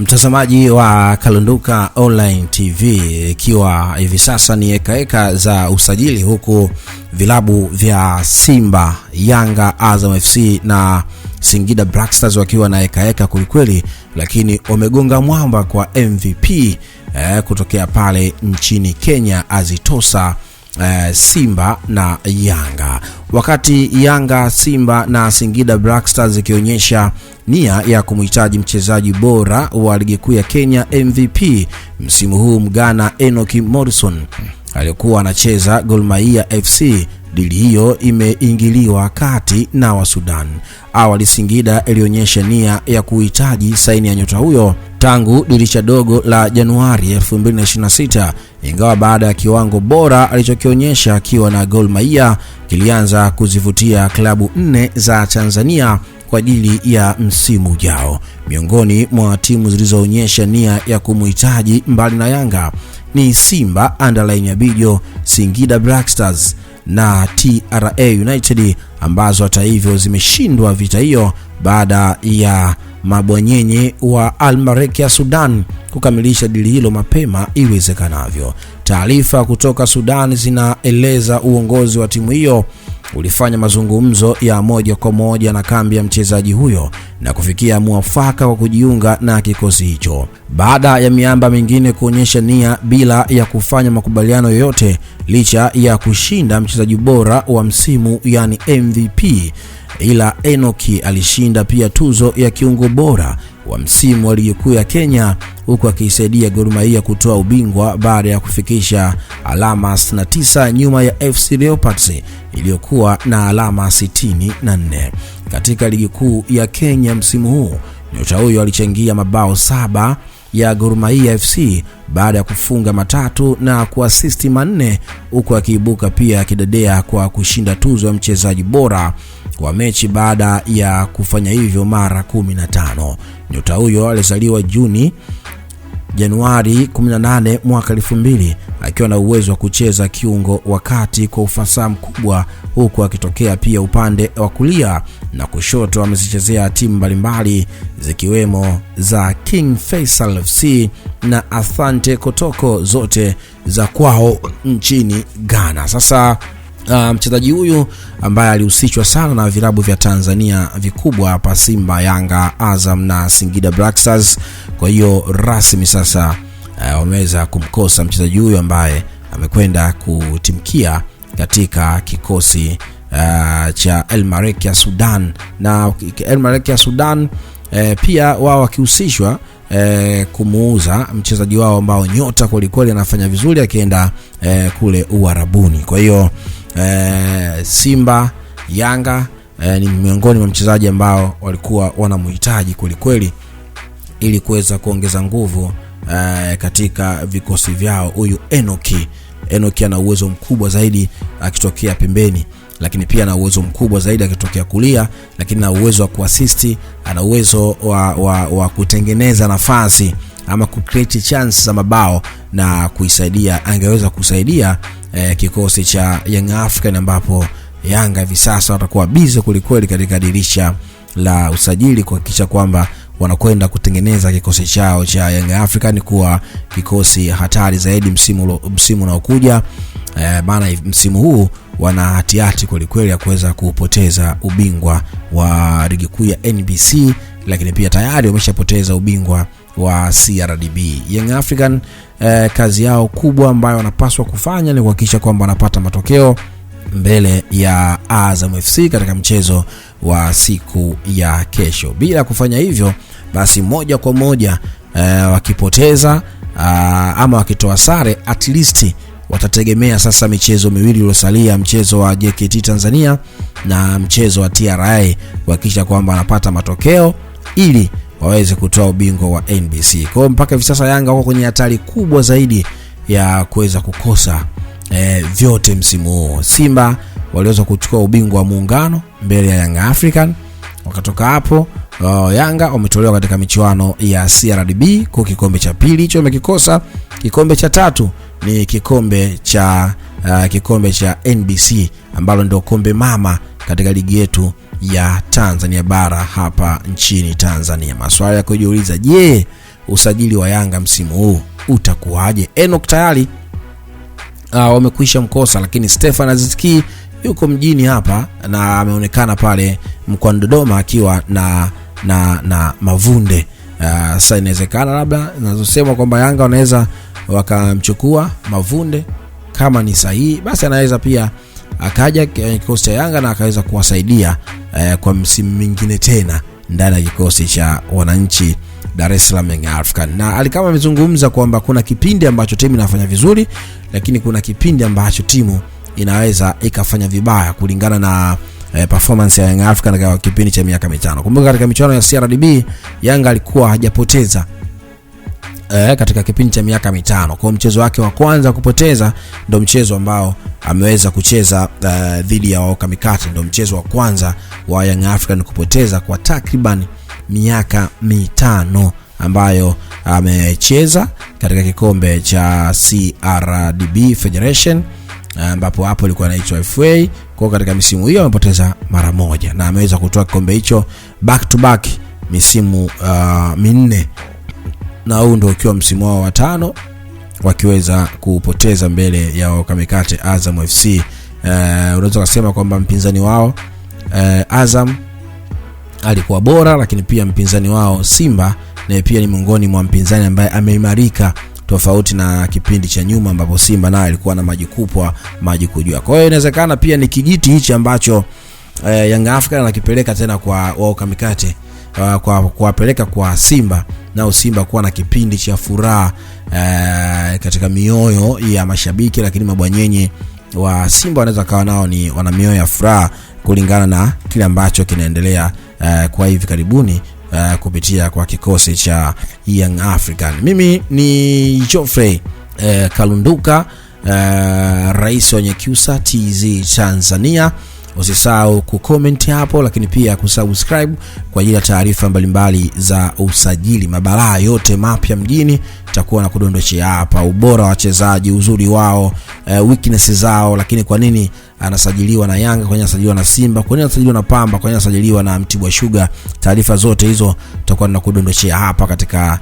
Mtazamaji wa Kalunduka Online TV, ikiwa hivi sasa ni eka za usajili, huku vilabu vya Simba, Yanga, Azam FC na Singida Black Stars wakiwa na eka kulikweli, lakini wamegonga mwamba kwa MVP kutokea pale nchini Kenya, azitosa Simba na Yanga. Wakati Yanga, Simba na Singida Black Stars ikionyesha nia ya kumhitaji mchezaji bora wa ligi kuu ya Kenya MVP msimu huu, Mgana Enoch Morrison alikuwa anacheza Gor Mahia FC, dili hiyo imeingiliwa kati na wa Sudan. Awali Singida ilionyesha nia ya kuhitaji saini ya nyota huyo tangu dirisha dogo la Januari 2026, ingawa baada ya kiwango bora alichokionyesha akiwa na Gor Mahia kilianza kuzivutia klabu 4 za Tanzania kwa ajili ya msimu ujao. Miongoni mwa timu zilizoonyesha nia ya kumhitaji mbali na Yanga ni Simba, Underline ya Bijo, Singida Black Stars na TRA United, ambazo hata hivyo zimeshindwa vita hiyo baada ya mabwanyenye wa Al Merrikh ya Sudan kukamilisha dili hilo mapema iwezekanavyo. Taarifa kutoka Sudan zinaeleza uongozi wa timu hiyo ulifanya mazungumzo ya moja kwa moja na kambi ya mchezaji huyo na kufikia muafaka wa kujiunga na kikosi hicho. Baada ya miamba mingine kuonyesha nia bila ya kufanya makubaliano yoyote, licha ya kushinda mchezaji bora wa msimu yani MVP, ila Enoch alishinda pia tuzo ya kiungo bora wa msimu wa ligi kuu ya Kenya, huku akisaidia Gor Mahia kutoa ubingwa baada ya kufikisha alama 69 nyuma ya FC Leopards iliyokuwa na alama 64. Katika ligi kuu ya Kenya msimu huu, nyota huyo alichangia mabao 7 ya Gor Mahia FC baada ya kufunga 3 na kuassist 4, huku akiibuka pia kidedea kwa kushinda tuzo ya mchezaji bora wa mechi baada ya kufanya hivyo mara 15. Nyota huyo alizaliwa Januari 18 mwaka 2000, akiwa na uwezo wa kucheza kiungo wakati kwa ufasaha mkubwa, huku akitokea pia upande wa kulia na kushoto. Amezichezea timu mbalimbali zikiwemo za King Faisal FC na Asante Kotoko, zote za kwao nchini Ghana. Sasa mchezaji huyu ambaye alihusishwa sana na vilabu vya Tanzania vikubwa hapa Simba, Yanga, Azam na Singida Black Stars. Kwa hiyo rasmi sasa wameweza kumkosa mchezaji huyu ambaye amekwenda kutimkia katika kikosi cha Al Merrikh ya Sudan. Na Al Merrikh ya Sudan pia wao wakihusishwa kumuuza mchezaji wao ambao nyota kweli anafanya vizuri akienda kule Uarabuni. Kwa hiyo Simba, Yanga ni miongoni mwa mchezaji ambao walikuwa wanamhitaji kweli ili kuweza kuongeza nguvu katika vikosi vyao. Huyu Enoch ana uwezo mkubwa zaidi akitokea pembeni, lakini pia ana uwezo mkubwa zaidi akitokea kulia, lakini ana uwezo wa kuassist, ana uwezo wa kutengeneza nafasi ama kucreate chance za mabao na kuisaidia. Angeweza kusaidia kikosi cha Young African, ambapo Yanga hivi sasa watakuwa busy kulikweli katika dirisha la usajili kuhakikisha kwamba wanakwenda kutengeneza kikosi chao cha Young African kuwa kikosi hatari zaidi msimu unaokuja. Maana msimu huu wana hatihati kweli ya kuweza kupoteza ubingwa wa ligi kuu ya NBC, lakini pia tayari wameshapoteza ubingwa wa CRDB. Young African kazi yao kubwa ambayo wanapaswa kufanya ni kuhakikisha kwamba wanapata matokeo mbele ya Azam FC katika mchezo wa siku ya kesho. Bila kufanya hivyo, basi moja kwa moja wakipoteza ama wakitoa sare, at least watategemea sasa michezo miwili iliyosalia, mchezo wa JKT Tanzania na mchezo wa TRA, kuhakikisha kwamba wanapata matokeo ili waweze kutoa ubingwa wa NBC. Kwa hiyo mpaka hivi sasa Yanga wako kwenye hatari kubwa zaidi ya kuweza kukosa vyote msimu huu. Simba waliweza kuchukua ubingwa wa muungano mbele ya Young African, wakatoka hapo Yanga wametolewa katika michuano ya CRDB kwa kikombe cha pili hicho wamekikosa. Kikombe cha tatu ni kikombe cha NBC ambalo ndio kombe mama katika ligi yetu ya Tanzania bara hapa nchini Tanzania. Maswali ya kujiuliza, je, usajili wa Yanga msimu huu utakuwaje? Enoch tayari wamekwisha mkosa, lakini Stefan Aziz Ki yuko mjini hapa na ameonekana pale mkoani Dodoma akiwa na Mavunde. Sasa inawezekana labda ninazosema kwamba Yanga wanaweza wakamchukua Mavunde, kama ni sahihi basi anaweza pia akaja kikosi cha Yanga na akaweza kuwasaidia kwa msimu mwingine tena ndani ya kikosi cha wananchi Dar es Salaam Young African. Na alikama amezungumza kwamba kuna kipindi ambacho timu inafanya vizuri, lakini kuna kipindi ambacho timu inaweza ikafanya vibaya kulingana na performance ya Young African katika kipindi cha miaka 5. Kumbuka katika michuano ya CRDB Yanga alikuwa hajapoteza katika kipindi cha miaka 5. Kwa mchezo wake wa kwanza kupoteza ndio mchezo ambao ameweza kucheza dhidi ya Waoka Mikate, ndio mchezo wa kwanza wa Young African kupoteza kwa takriban miaka 5 ambayo amecheza katika kikombe cha CRDB Federation, ambapo hapo ilikuwa inaitwa FA. Kwa katika misimu hiyo amepoteza mara moja na ameweza kutoa kikombe hicho back to back misimu 4, na huu ndio ukiwa msimu wao wa 5 wakiweza kupoteza mbele ya Waoka Mikate Azam FC. Unaweza kusema kwamba mpinzani wao Azam alikuwa bora, lakini pia mpinzani wao Simba na pia ni miongoni mwa mpinzani ambaye ameimarika, tofauti na kipindi cha nyuma ambapo Simba naye alikuwa na maji kujua. Kwa hiyo inawezekana pia ni kijiti hichi ambacho Young African anakipeleka tena kwa Waoka Mikate, kuwapeleka kwa Simba, na Simba kuwa na kipindi cha furaha katika mioyo ya mashabiki, lakini mabwanyenye wa Simba wanaweza kawa nao ni wana mioyo ya furaha kulingana na kile ambacho kinaendelea kwa hivi karibuni kupitia kwa kikosi cha Young African. Mimi ni Geoffrey Kalunduka, rais wa Nyakyusa TZ Tanzania. Usisahau kucomment hapo, lakini pia kusubscribe kwa ajili ya taarifa mbalimbali za usajili. Mabalaa yote mapya mjini tutakuwa na kudondoshia hapa, ubora wa wachezaji, uzuri wao, weaknesses zao, lakini kwa nini anasajiliwa na Yanga, kwa nini anasajiliwa na Simba, kwa nini anasajiliwa na Pamba, kwa nini anasajiliwa na Mtibwa Sugar. Taarifa zote hizo tutakuwa na kudondoshia hapa katika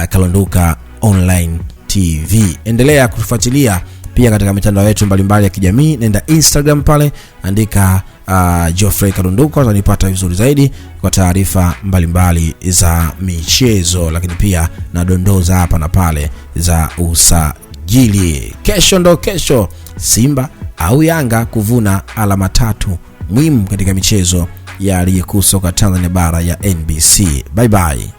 Kalunduka Online TV. Endelea kufuatilia pia katika mitandao yetu mbalimbali ya kijamii. Nenda Instagram pale, andika Geoffrey Kalunduka, utanipata vizuri zaidi kwa taarifa mbalimbali za michezo, lakini pia na dondoza hapa na pale za usajili. Kesho Simba au Yanga kuvuna alama 3 muhimu katika michezo ya ligi kuu soka Tanzania bara ya NBC. Bye bye.